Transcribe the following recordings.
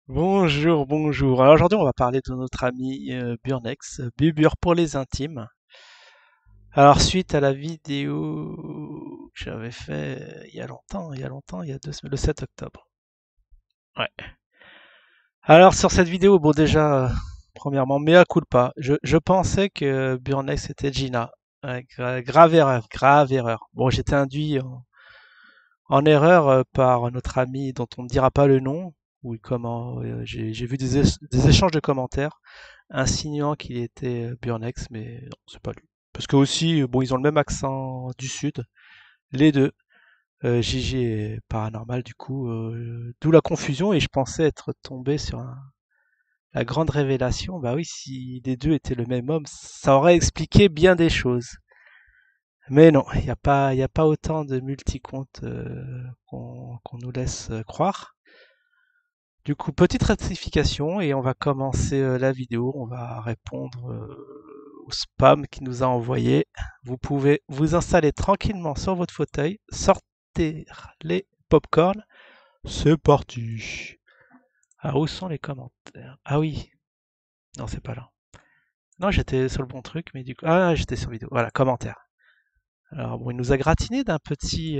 Bonjour, bonjour. Alors aujourd'hui, on va parler de notre ami Burnex, Bubur pour les intimes. Alors suite à la vidéo que j'avais fait il y a 2 semaines, le 7 octobre. Ouais. Alors sur cette vidéo, bon déjà, premièrement, mea culpa. Je pensais que Burnex était Gina. Ouais, grave erreur, grave erreur. Bon, j'étais induit en erreur par notre ami dont on ne dira pas le nom. Oui, comment j'ai vu des échanges de commentaires insinuant qu'il était Burnex, mais non, c'est pas lui. Parce que aussi, bon, ils ont le même accent du sud, les deux. Gigi est paranormal, du coup, d'où la confusion, et je pensais être tombé sur la grande révélation. Bah oui, si les deux étaient le même homme, ça aurait expliqué bien des choses. Mais non, il y a pas autant de multicomptes qu'on nous laisse croire. Du coup, petite rectification et on va commencer la vidéo. On va répondre au spam qui nous a envoyé. Vous pouvez vous installer tranquillement sur votre fauteuil, sortir les popcorn. C'est parti. Alors, où sont les commentaires? Ah oui, non, c'est pas là. Non, j'étais sur le bon truc, mais du coup, ah, j'étais sur vidéo. Voilà, commentaires. Alors bon, il nous a gratiné d'un petit.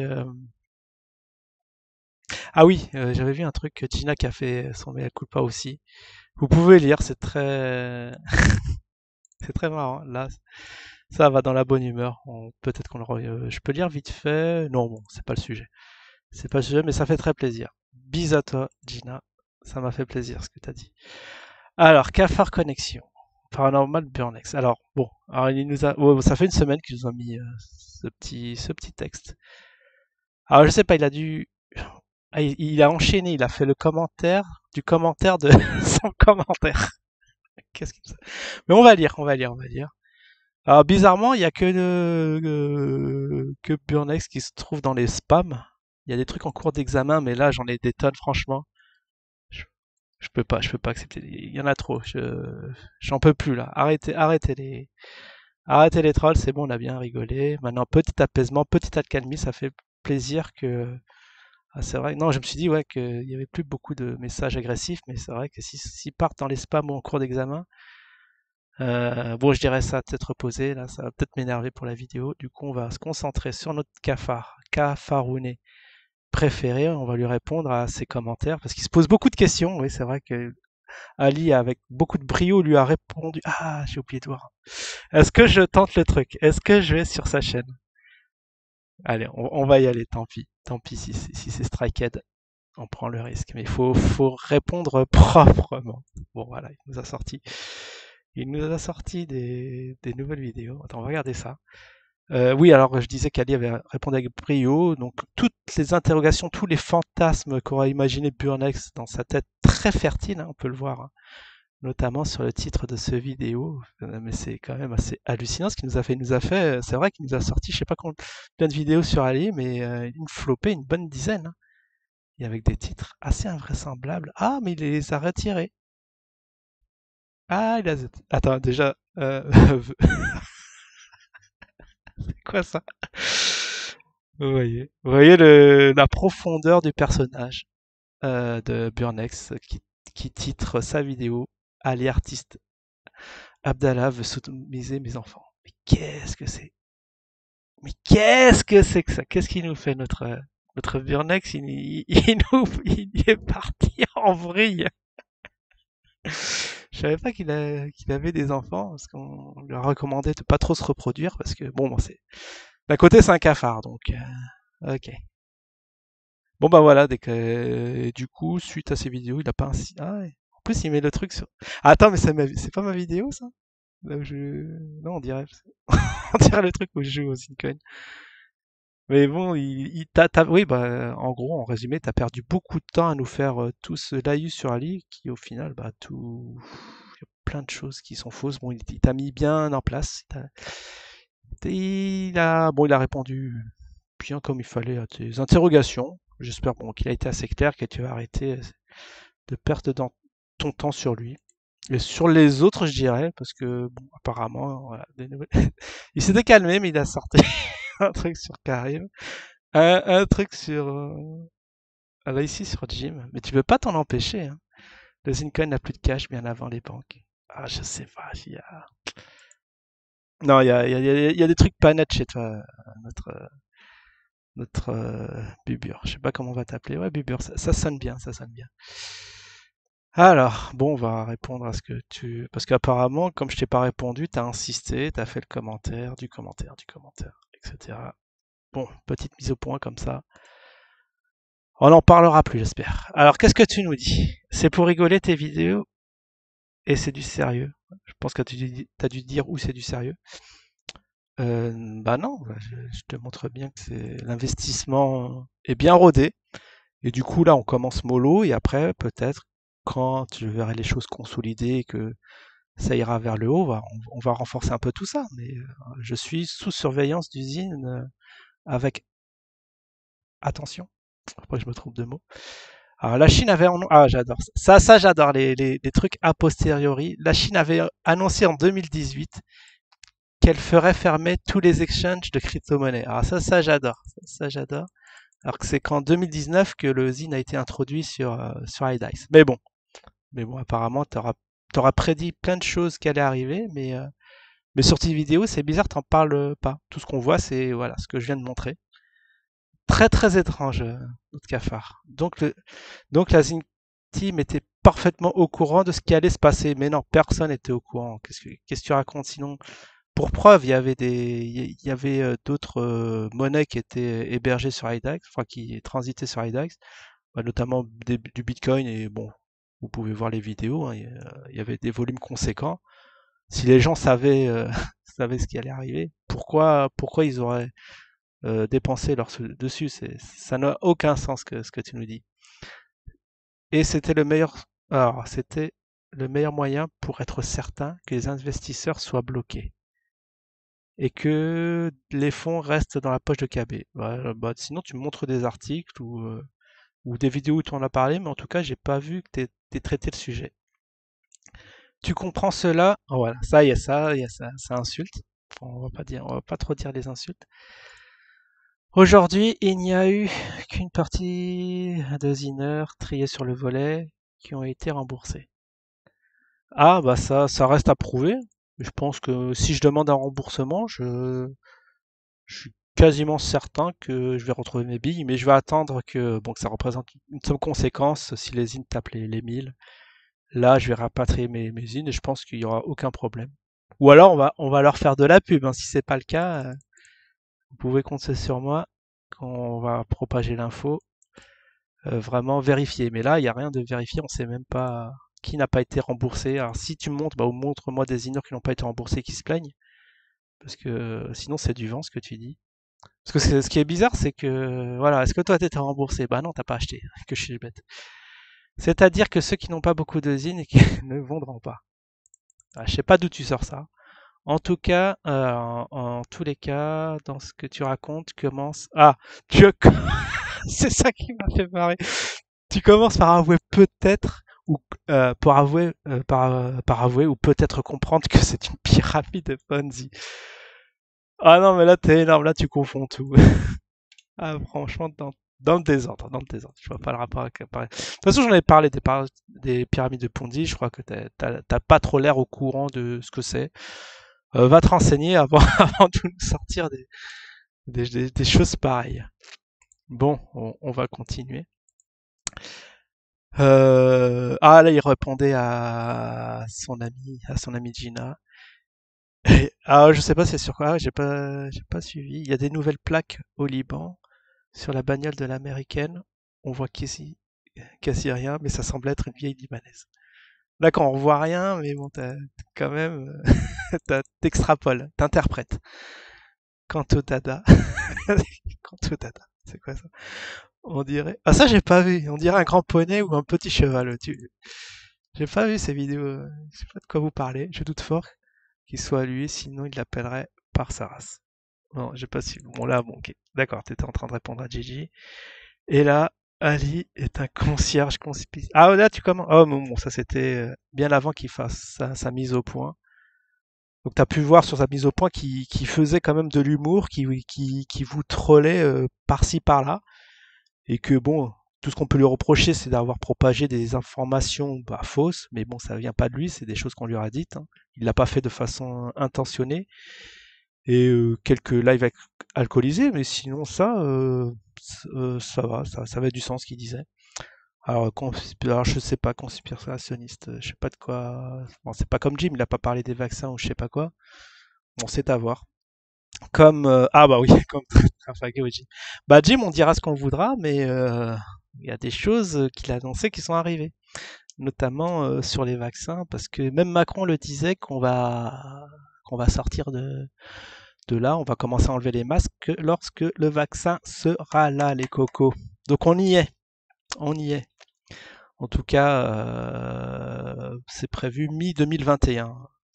Ah oui, j'avais vu un truc, Gina qui a fait son mea culpa aussi. Vous pouvez lire, c'est très, c'est très marrant. Là, ça va dans la bonne humeur. Peut-être je peux lire vite fait. Non, bon, c'est pas le sujet. C'est pas le sujet, mais ça fait très plaisir. Bis à toi, Gina. Ça m'a fait plaisir ce que t'as dit. Alors, Cafard Connexion. Paranormal Burnex. Alors, bon, alors il nous a, oh, ça fait une semaine qu'ils nous ont mis ce petit texte. Alors, je sais pas, il a dû, ah, il a enchaîné, il a fait le commentaire du commentaire de son commentaire. Qu'est-ce que c'est? Mais on va lire. Alors bizarrement, il y a que Burnex qui se trouve dans les spams. Il y a des trucs en cours d'examen, mais là j'en ai des tonnes franchement. Je, je peux pas accepter. Il y en a trop. J'en peux plus là. Arrêtez les trolls. C'est bon, on a bien rigolé. Maintenant, petit apaisement, petite accalmie, ça fait plaisir que. Ah, c'est vrai. Non, je me suis dit ouais qu'il y avait plus beaucoup de messages agressifs, mais c'est vrai que s'ils partent dans les spams ou en cours d'examen, bon, je dirais ça peut-être reposer, là, ça va peut-être m'énerver pour la vidéo. Du coup, on va se concentrer sur notre cafarounet préféré. On va lui répondre à ses commentaires parce qu'il se pose beaucoup de questions. Oui, c'est vrai que Ali, avec beaucoup de brio, lui a répondu. Ah, j'ai oublié de voir. Est-ce que je tente le truc? Est-ce que je vais sur sa chaîne? Allez, on va y aller, tant pis. Tant pis si c'est Strikehead, on prend le risque. Mais faut répondre proprement. Bon, voilà, il nous a sorti des nouvelles vidéos. Attends, on va regarder ça. Oui, alors je disais qu'Ali avait répondu avec brio. Donc toutes les interrogations, tous les fantasmes qu'aura imaginé Burnex dans sa tête très fertile, hein, on peut le voir, hein, notamment sur le titre de ce vidéo. Mais c'est quand même assez hallucinant ce qu'il nous a fait. Il nous a fait, c'est vrai qu'il nous a sorti, je sais pas combien de vidéos sur Ali, mais une flopée, une bonne dizaine, hein, et avec des titres assez invraisemblables. Ah, mais il les a retirés. Ah, il a... Attends, déjà, c'est quoi ça? Vous voyez la profondeur du personnage de Burnex qui titre sa vidéo Ali artiste Abdallah veut sodomiser mes enfants. Mais qu'est-ce que c'est? Mais qu'est-ce que c'est que ça? Qu'est-ce qu'il nous fait notre Burnex? Il est parti en vrille. Je savais pas qu'il avait des enfants parce qu'on lui a recommandé de pas trop se reproduire parce que bon, c'est d'un côté c'est un cafard donc ok. Bon bah voilà, du coup, suite à ces vidéos, il a pas ainsi. Ah ouais. En plus, il met le truc sur. Ah, attends, mais c'est pas ma vidéo ça? Là où je... Non, on dirait. On dirait le truc où je joue au Coin. Mais bon, oui, bah, en gros, en résumé, t'as perdu beaucoup de temps à nous faire tout ce laïus sur Ali, qui au final, bah, tout. Il y a plein de choses qui sont fausses. Bon, il t'a mis bien en place. Bon, il a répondu bien comme il fallait à tes interrogations. J'espère bon, qu'il a été assez clair, que tu vas arrêter de perdre ton temps sur lui. Et sur les autres, je dirais, parce que bon, apparemment, voilà, il s'était calmé, mais il a sorti un truc sur Karim, un truc sur, là ici sur Jim, mais tu peux pas t'en empêcher, hein. Le Zincoin n'a plus de cash bien avant les banques. Ah, je sais pas. Non, il y a des trucs pas nets chez toi, notre Bubur. Je sais pas comment on va t'appeler. Ouais, Bubur, ça sonne bien, ça sonne bien. Alors, bon, on va répondre à ce que tu... Parce qu'apparemment, comme je t'ai pas répondu, t'as insisté, t'as fait le commentaire, du commentaire, etc. Bon, petite mise au point comme ça. On n'en parlera plus, j'espère. Alors, qu'est-ce que tu nous dis? C'est pour rigoler tes vidéos et c'est du sérieux. Je pense que tu as dû dire où c'est du sérieux. Bah non, bah, je te montre bien que c'est l'investissement est bien rodé. Et du coup, là, on commence mollo et après, peut-être, quand je verrai les choses consolidées et que ça ira vers le haut, on va renforcer un peu tout ça. Mais je suis sous surveillance d'usine avec attention. Après, je me trompe de mots. Alors, la Chine avait... Ah, j'adore ça. Ça, j'adore les trucs a posteriori. La Chine avait annoncé en 2018 qu'elle ferait fermer tous les exchanges de crypto-monnaies. Alors ça j'adore. Ça, j'adore. Alors que c'est qu'en 2019 que le ZIN a été introduit sur iDice. Mais bon, apparemment, t'auras prédit plein de choses qui allaient arriver, mais sur tes vidéos, c'est bizarre, t'en parles pas. Tout ce qu'on voit, c'est voilà ce que je viens de montrer. Très très étrange, notre cafard. Donc la ZIN Team était parfaitement au courant de ce qui allait se passer. Mais non, personne n'était au courant. Qu'est-ce que tu racontes sinon? Pour preuve, il y avait d'autres monnaies qui étaient hébergées sur IDAX, enfin qui transitaient sur IDAX, bah, notamment du Bitcoin. Et bon, vous pouvez voir les vidéos, hein, il y avait des volumes conséquents. Si les gens savaient, savaient ce qui allait arriver, pourquoi ils auraient dépensé dessus? Ça n'a aucun sens ce que tu nous dis. Et c'était le meilleur moyen pour être certain que les investisseurs soient bloqués et que les fonds restent dans la poche de KB. Bah, sinon, tu me montres des articles ou des vidéos où tu en as parlé, mais en tout cas, j'ai pas vu que tu aies traité le sujet. Tu comprends cela? Oh, voilà, ça insulte. On va pas trop dire les insultes. Aujourd'hui, il n'y a eu qu'une partie de ziners triés sur le volet qui ont été remboursés. Ah, bah ça reste à prouver. Je pense que si je demande un remboursement, je suis quasiment certain que je vais retrouver mes billes, mais je vais attendre que ça représente une somme conséquence si les INT tapent les 1000. Là, je vais rapatrier mes INT et je pense qu'il n'y aura aucun problème. Ou alors, on va leur faire de la pub, hein. Si c'est pas le cas, vous pouvez compter sur moi quand on va propager l'info. Vraiment vérifier. Mais là, il n'y a rien de vérifié, on sait même pas qui n'a pas été remboursé. Alors, si tu me montres, bah, montre-moi des INR qui n'ont pas été remboursés qui se plaignent. Parce que sinon, c'est du vent ce que tu dis. Parce que ce qui est bizarre, c'est que, voilà, est-ce que toi t'étais remboursé? Bah non, t'as pas acheté, que je suis bête. C'est-à-dire que ceux qui n'ont pas beaucoup de zines et qui ne vendront pas. Ah, je sais pas d'où tu sors ça. En tout cas, en tous les cas, dans ce que tu racontes, tu commences... Ah, tu... c'est ça qui m'a fait marrer. Tu commences par avouer peut-être, ou par avouer, ou peut-être comprendre que c'est une pyramide de Ponzi. Ah non, mais là t'es énorme, là tu confonds tout. Ah, franchement, dans le désordre, dans le désordre. Je vois pas le rapport avec... De toute façon, j'en avais parlé des pyramides de Ponzi. Je crois que t'as pas trop l'air au courant de ce que c'est. Va te renseigner avant, avant de nous sortir des choses pareilles. Bon, on va continuer. Ah là, il répondait à son ami Gina. Ah, je sais pas c'est sur quoi. Ah, j'ai pas suivi. Il y a des nouvelles plaques au Liban. Sur la bagnole de l'américaine, on voit quasi rien, mais ça semble être une vieille libanaise. D'accord, on voit rien, mais bon, quand même, t'extrapoles, t'interprètes. Quant au dada, quant au dada, c'est quoi ça? On dirait. Ah ça j'ai pas vu. On dirait un grand poney ou un petit cheval. J'ai pas vu ces vidéos. Je sais pas de quoi vous parlez. Je doute fort qu'il soit lui, sinon il l'appellerait par sa race. Non, j'ai pas su. Bon là, bon, ok. D'accord, t'étais en train de répondre à Gigi. Et là, Ali est un concierge conspice. Ah, là, tu commences. Oh, bon, ça c'était bien avant qu'il fasse sa mise au point. Donc, t'as pu voir sur sa mise au point qu'il faisait quand même de l'humour, qui vous trollait par-ci par-là. Et que bon, tout ce qu'on peut lui reprocher, c'est d'avoir propagé des informations fausses, mais bon, ça vient pas de lui, c'est des choses qu'on lui aura dites, hein. Il l'a pas fait de façon intentionnée. Et quelques lives alcoolisés, mais sinon ça va, ça avait du sens ce qu'il disait. Alors je sais pas, conspirationniste, je sais pas de quoi. Bon, c'est pas comme Jim, il a pas parlé des vaccins ou je sais pas quoi. Bon, c'est à voir. Comme ah bah oui, comme Trafalgar ou Jim. Bah Jim, on dira ce qu'on voudra, mais il y a des choses qu'il a annoncées qui sont arrivées, notamment sur les vaccins, parce que même Macron le disait qu'on va sortir de là, on va commencer à enlever les masques lorsque le vaccin sera là, les cocos. Donc on y est, on y est. En tout cas, c'est prévu mi-2021.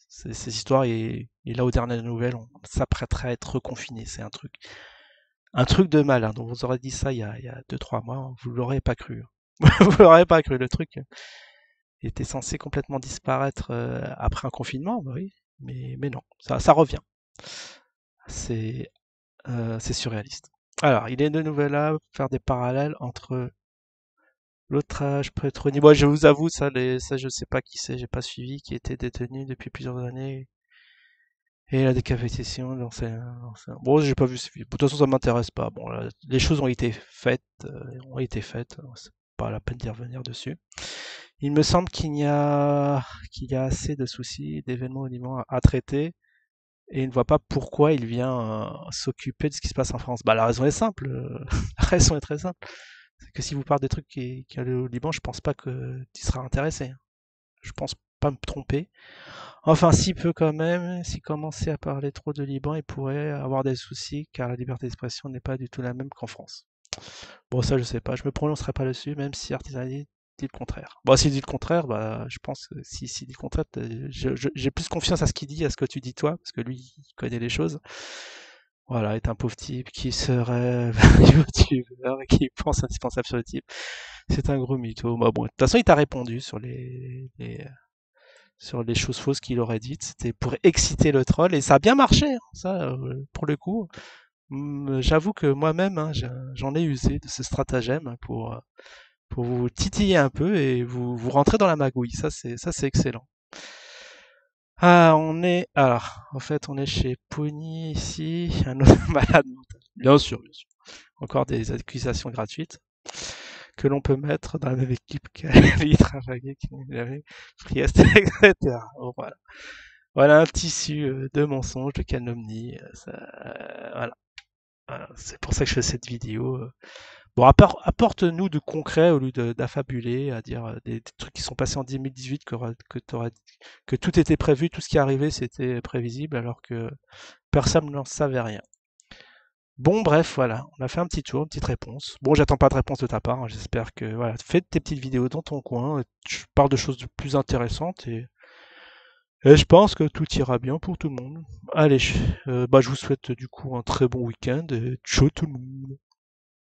Ces histoires, et là aux dernières nouvelles, on s'apprêterait à être reconfiné. C'est un truc de malin. Donc vous aurez dit ça il y a 2-3 mois, vous l'aurez pas cru. Vous l'aurez pas cru. Le truc était censé complètement disparaître après un confinement, bah oui, mais non, ça revient. C'est surréaliste. Alors, il est de nouveau là, faire des parallèles entre l'outrage pétronier. Moi, je vous avoue, ça, je sais pas qui c'est, j'ai pas suivi, qui était détenu depuis plusieurs années. Et la décapitation, bon, j'ai pas vu ce film. De toute façon, ça m'intéresse pas. Bon, là, les choses ont été faites. C'est pas la peine d'y revenir dessus. Il me semble qu'il y a assez de soucis, d'événements au Liban à traiter. Et il ne voit pas pourquoi il vient s'occuper de ce qui se passe en France. Bah, la raison est simple. La raison est très simple. C'est que si vous parlez des trucs qui allaient au Liban, je pense pas que tu seras intéressé. Je pense pas me tromper. Enfin, s'il peut quand même, s'il commençait à parler trop de Liban, il pourrait avoir des soucis, car la liberté d'expression n'est pas du tout la même qu'en France. Bon, ça, je sais pas. Je me prononcerai pas dessus, même si Artisani dit le contraire. Bon, s'il dit le contraire, bah, je pense que s'il dit le contraire, j'ai plus confiance à ce qu'il dit, à ce que tu dis toi, parce que lui, il connaît les choses. Voilà, est un pauvre type qui serait youtubeur et qui pense indispensable sur le type. C'est un gros mytho. Bah bon, de toute façon, il t'a répondu sur les choses fausses qu'il aurait dites. C'était pour exciter le troll et ça a bien marché, hein, ça, pour le coup. J'avoue que moi-même, hein, j'en ai usé de ce stratagème pour vous titiller un peu et vous rentrer dans la magouille. Ça c'est excellent. Ah, en fait, on est chez Pony ici, un autre malade mental. Bien sûr, bien sûr. Encore des accusations gratuites que l'on peut mettre dans la même équipe qu'Ali Trafalgar, Priest, etc. Bon, voilà. Voilà un tissu de mensonges, de calomnie. Voilà. Voilà. C'est pour ça que je fais cette vidéo. Bon, apporte-nous de concret au lieu d'affabuler, à dire des trucs qui sont passés en 2018, que tout était prévu, tout ce qui arrivait c'était prévisible, alors que personne n'en savait rien. Bon, bref, voilà, on a fait un petit tour, une petite réponse. Bon, j'attends pas de réponse de ta part, hein, j'espère que voilà, fais tes petites vidéos dans ton coin, tu parles de choses plus intéressantes et je pense que tout ira bien pour tout le monde. Allez, je vous souhaite du coup un très bon week-end et ciao tout le monde.